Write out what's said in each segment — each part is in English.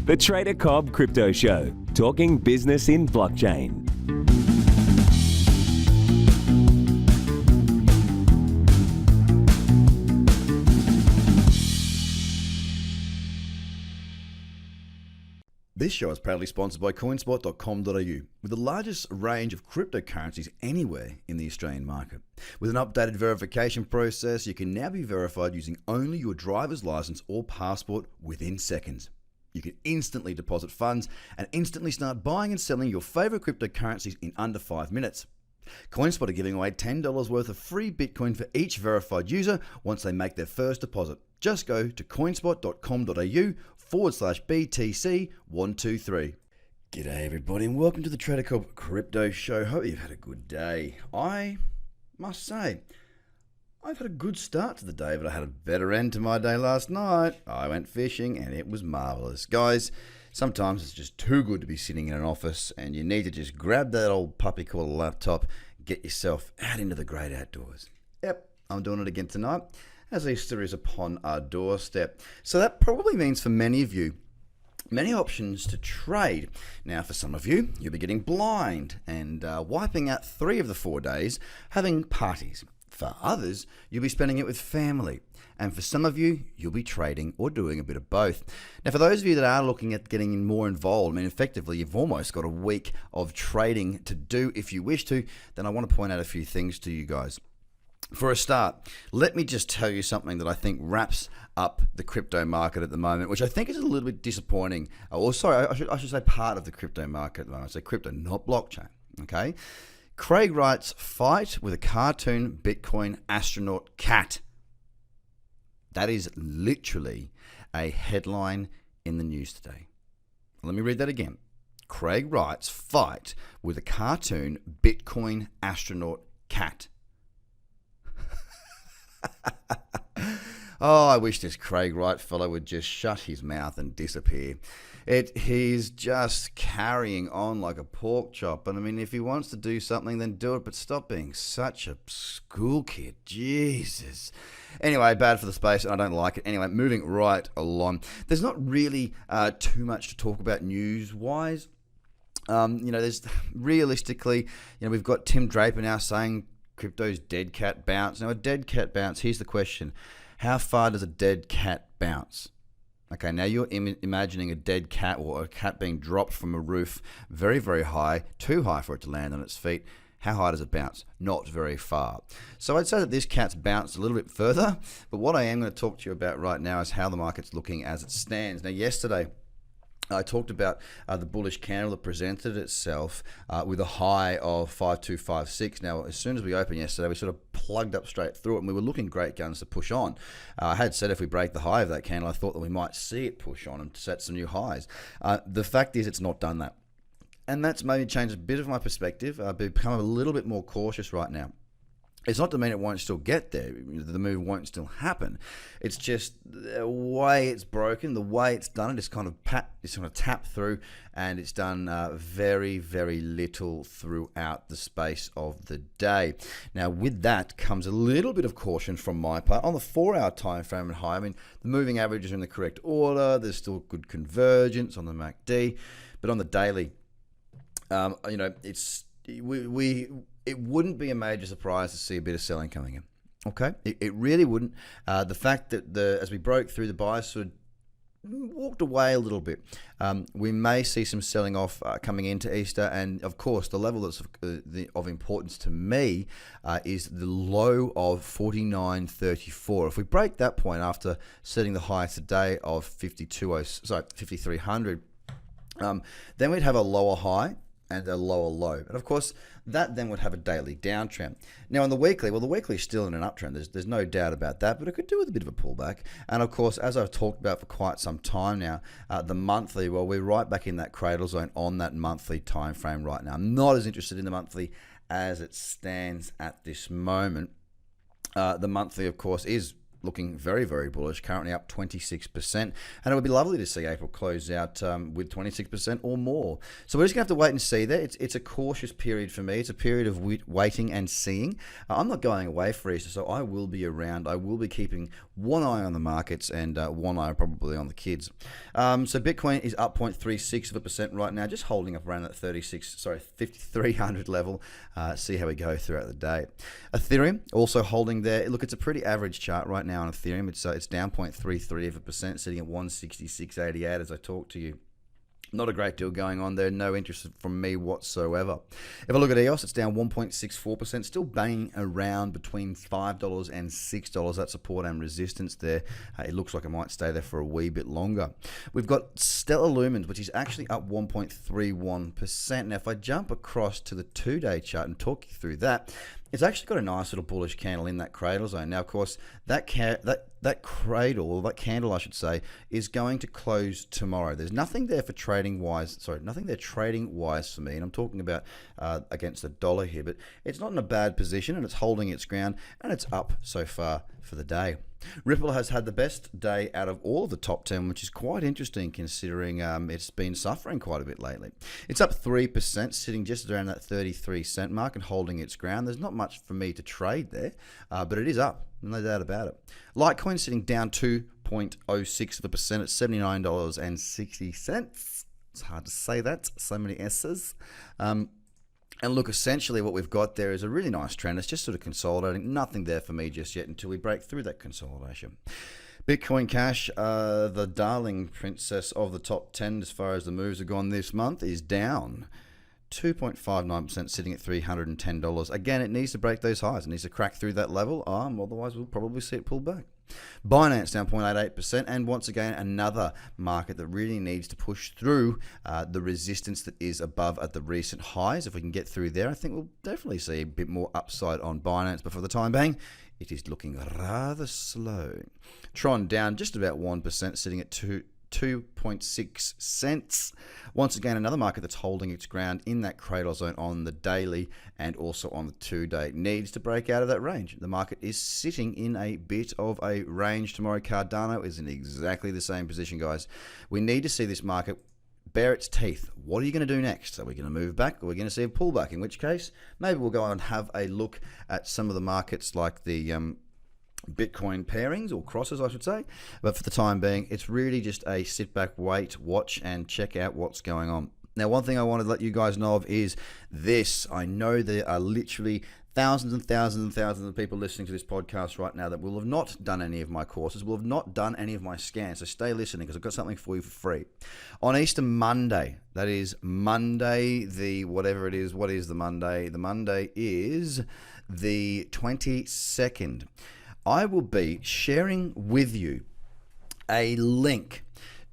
The Trader Cobb Crypto Show, talking business in blockchain. This show is proudly sponsored by coinspot.com.au, with the largest range of cryptocurrencies anywhere in the Australian market. With an updated verification process, you can now be verified using only your driver's license or passport within seconds. You can instantly deposit funds and instantly start buying and selling your favorite cryptocurrencies in under 5 minutes. CoinSpot are giving away $10 worth of free Bitcoin for each verified user once they make their first deposit. Just go to coinspot.com.au/BTC123. G'day everybody and welcome to the Trader Cobb Crypto Show. Hope you've had a good day. I must say, I've had a good start to the day, but I had a better end to my day last night. I went fishing and it was marvellous. Guys, sometimes it's just too good to be sitting in an office and you need to just grab that old puppy called a laptop, get yourself out into the great outdoors. Yep, I'm doing it again tonight as Easter is upon our doorstep. So that probably means for many of you, many options to trade. Now, for some of you, you'll be getting blind and wiping out 3 of the 4 days, having parties. For others, you'll be spending it with family. And for some of you, you'll be trading or doing a bit of both. Now, for those of you that are looking at getting more involved, I mean, effectively, you've almost got a week of trading to do if you wish to, then I want to point out a few things to you guys. For a start, let me just tell you something that I think wraps up the crypto market at the moment, which I think is a little bit disappointing. Or sorry, I should say part of the crypto market at the moment. I say crypto, not blockchain. Okay. Craig writes, fight with a cartoon Bitcoin astronaut cat. That is literally a headline in the news today. Let me read that again. Craig writes, fight with a cartoon Bitcoin astronaut cat. Oh, I wish this Craig Wright fellow would just shut his mouth and disappear. He's just carrying on like a pork chop. And I mean, if he wants to do something, then do it. But stop being such a school kid. Jesus. Anyway, bad for the space, and I don't like it. Anyway, moving right along. There's not really too much to talk about news-wise. There's realistically, we've got Tim Draper now saying crypto's dead cat bounce. Now, a dead cat bounce, here's the question. How far does a dead cat bounce? Okay, now you're imagining a dead cat or a cat being dropped from a roof very, very high, too high for it to land on its feet. How high does it bounce? Not very far. So I'd say that this cat's bounced a little bit further, but what I am going to talk to you about right now is how the market's looking as it stands. Now, yesterday, I talked about the bullish candle that presented itself with a high of 5256. Now, as soon as we opened yesterday, we sort of plugged up straight through it, and we were looking great guns to push on. I had said if we break the high of that candle, I thought that we might see it push on and set some new highs. The fact is, it's not done that. And that's maybe changed a bit of my perspective. I've become a little bit more cautious right now. It's not to mean it won't still get there. The move won't still happen. It's just the way it's broken, the way it's done it. It's kind of tapped through, and it's done very, very little throughout the space of the day. Now, with that comes a little bit of caution from my part. On the 4-hour time frame and high, I mean, the moving averages are in the correct order. There's still good convergence on the MACD, but on the daily, it wouldn't be a major surprise to see a bit of selling coming in. Okay, it really wouldn't. The fact that as we broke through, the buyers sort of walked away a little bit. We may see some selling off coming into Easter, and of course, the level that's of importance to me is the low of 49.34. If we break that point after setting the high today of 5,300, then we'd have a lower high and a lower low. And of course, that then would have a daily downtrend. Now on the weekly, well, the weekly is still in an uptrend. There's no doubt about that, but it could do with a bit of a pullback. And of course, as I've talked about for quite some time now, the monthly, well, we're right back in that cradle zone on that monthly time frame right now. I'm not as interested in the monthly as it stands at this moment. The monthly, of course, is looking very, very bullish, currently up 26%. And it would be lovely to see April close out with 26% or more. So we're just going to have to wait and see there. It's a cautious period for me. It's a period of waiting and seeing. I'm not going away for Easter, so I will be around. I will be keeping one eye on the markets and one eye probably on the kids. So Bitcoin is up 0.36% right now, just holding up around that 5,300 level. See how we go throughout the day. Ethereum also holding there. Look, it's a pretty average chart right now on Ethereum. It's down 0.33%, sitting at 166.88 as I talk to you. Not a great deal going on there. No interest from me whatsoever. If I look at EOS, it's down 1.64%, still banging around between $5 and $6. That support and resistance there. It looks like it might stay there for a wee bit longer. We've got Stellar Lumens, which is actually up 1.31%. Now, if I jump across to the 2-day chart and talk you through that, it's actually got a nice little bullish candle in that cradle zone. Now, of course, that cradle, or that candle, I should say, is going to close tomorrow. There's nothing there for nothing there trading wise for me, and I'm talking about against the dollar here, but it's not in a bad position, and it's holding its ground, and it's up so far for the day. Ripple has had the best day out of all of the top 10, which is quite interesting considering it's been suffering quite a bit lately. It's up 3%, sitting just around that 33-cent mark and holding its ground. There's not much for me to trade there, but it is up, no doubt about it. Litecoin sitting down 2.06% at $79.60. It's hard to say that, so many S's. And look, essentially what we've got there is a really nice trend. It's just sort of consolidating. Nothing there for me just yet until we break through that consolidation. Bitcoin Cash, the darling princess of the top 10 as far as the moves have gone this month, is down 2.59%, sitting at $310. Again, it needs to break those highs. It needs to crack through that level. Otherwise, we'll probably see it pull back. Binance down 0.88%, and once again another market that really needs to push through the resistance that is above at the recent highs. If we can get through there, I think we'll definitely see a bit more upside on Binance, but for the time being it is looking rather slow. Tron down just about 1%, sitting at 2.6 cents. Once again, another market that's holding its ground in that cradle zone on the daily and also on the 2-day. Needs to break out of that range. The market is sitting in a bit of a range tomorrow. Cardano is in exactly the same position, guys. We need to see this market bare its teeth. What are you going to do next? Are we going to move back, or are we going to see a pullback? In which case, maybe we'll go and have a look at some of the markets like the Bitcoin pairings, or crosses I should say, but for the time being it's really just a sit back, wait, watch and check out what's going on. Now, one thing I want to let you guys know of is this. I know there are literally thousands and thousands and thousands of people listening to this podcast right now that will have not done any of my courses, will have not done any of my scans, so stay listening because I've got something for you for free. On Easter Monday, that is Monday the whatever it is, what is the Monday? The Monday is the 22nd. I will be sharing with you a link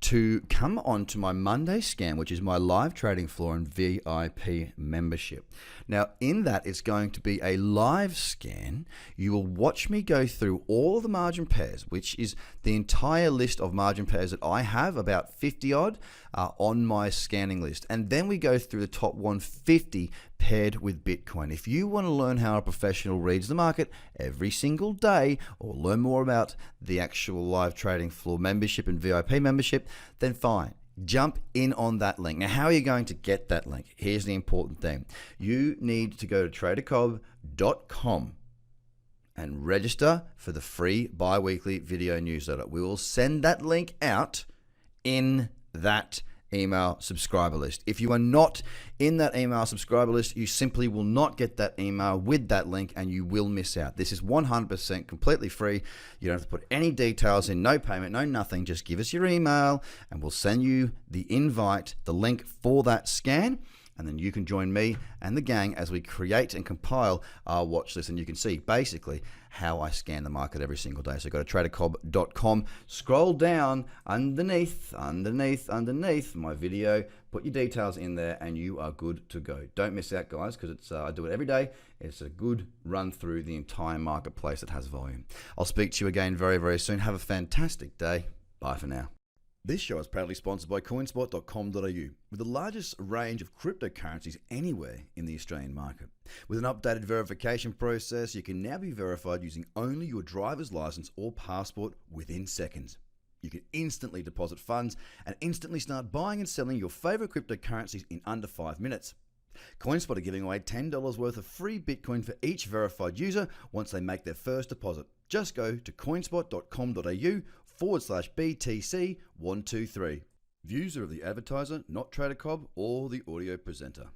to come on to my Monday scan, which is my live trading floor and VIP membership. Now, in that, it's going to be a live scan. You will watch me go through all of the margin pairs, which is the entire list of margin pairs that I have, about 50 odd, on my scanning list. And then we go through the top 150 paired with Bitcoin. If you want to learn how a professional reads the market every single day, or learn more about the actual live trading floor membership and VIP membership, then fine. Jump in on that link. Now, how are you going to get that link? Here's the important thing. You need to go to tradercobb.com and register for the free bi-weekly video newsletter. We will send that link out in that email subscriber list. If you are not in that email subscriber list, you simply will not get that email with that link and you will miss out. This is 100% completely free. You don't have to put any details in, no payment, no nothing. Just give us your email and we'll send you the invite, the link for that scan. And then you can join me and the gang as we create and compile our watch list. And you can see basically how I scan the market every single day. So go to tradercobb.com, scroll down underneath my video, put your details in there, and you are good to go. Don't miss out, guys, because it's I do it every day. It's a good run through the entire marketplace that has volume. I'll speak to you again very, very soon. Have a fantastic day. Bye for now. This show is proudly sponsored by coinspot.com.au, with the largest range of cryptocurrencies anywhere in the Australian market. With an updated verification process, you can now be verified using only your driver's license or passport within seconds. You can instantly deposit funds and instantly start buying and selling your favorite cryptocurrencies in under 5 minutes. CoinSpot are giving away $10 worth of free Bitcoin for each verified user once they make their first deposit. Just go to coinspot.com.au/BTC123. Views are of the advertiser, not Trader Cobb or the audio presenter.